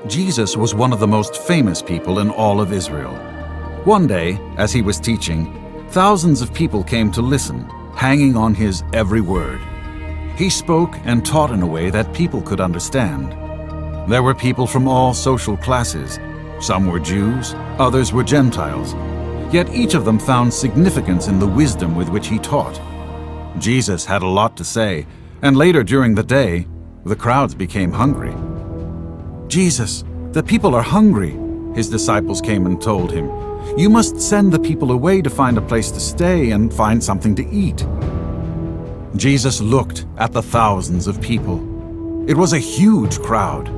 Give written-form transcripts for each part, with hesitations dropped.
Jesus was one of the most famous people in all of Israel. One day, as he was teaching, thousands of people came to listen, hanging on his every word. He spoke and taught in a way that people could understand. There were people from all social classes. Some were Jews, others were Gentiles. Yet each of them found significance in the wisdom with which he taught. Jesus had a lot to say, and later during the day, the crowds became hungry. "Jesus, the people are hungry," his disciples came and told him. "You must send the people away to find a place to stay and find something to eat." Jesus looked at the thousands of people. It was a huge crowd.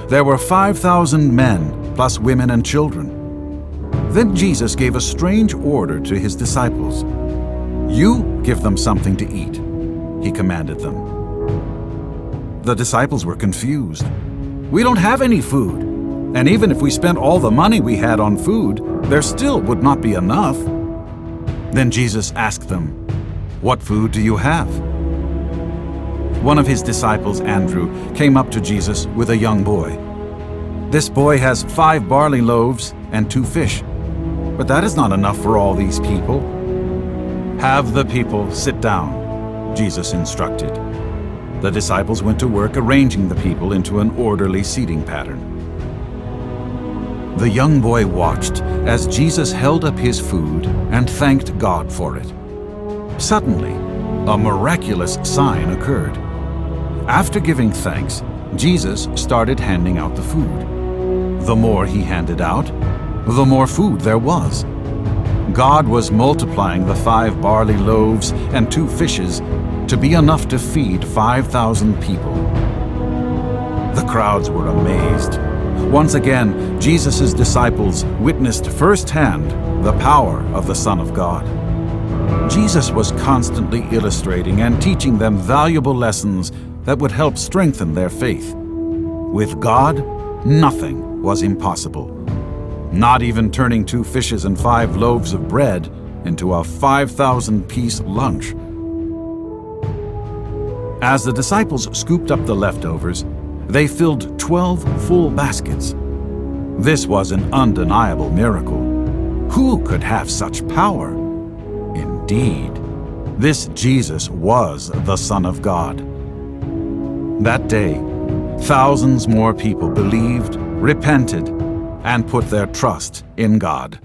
There were 5,000 men, plus women and children. Then Jesus gave a strange order to his disciples. "You give them something to eat," he commanded them. The disciples were confused. "We don't have any food. And even if we spent all the money we had on food, there still would not be enough." Then Jesus asked them, "What food do you have?" One of his disciples, Andrew, came up to Jesus with a young boy. "This boy has 5 barley loaves and 2 fish, but that is not enough for all these people." "Have the people sit down," Jesus instructed. The disciples went to work arranging the people into an orderly seating pattern. The young boy watched as Jesus held up his food and thanked God for it. Suddenly, a miraculous sign occurred. After giving thanks, Jesus started handing out the food. The more he handed out, the more food there was. God was multiplying the 5 barley loaves and 2 fishes to be enough to feed 5,000 people. The crowds were amazed. Once again, Jesus' disciples witnessed firsthand the power of the Son of God. Jesus was constantly illustrating and teaching them valuable lessons that would help strengthen their faith. With God, nothing was impossible. Not even turning 2 fishes and 5 loaves of bread into a 5,000-piece lunch. As the disciples scooped up the leftovers, they filled 12 full baskets. This was an undeniable miracle. Who could have such power? Indeed, this Jesus was the Son of God. That day, thousands more people believed, repented, and put their trust in God.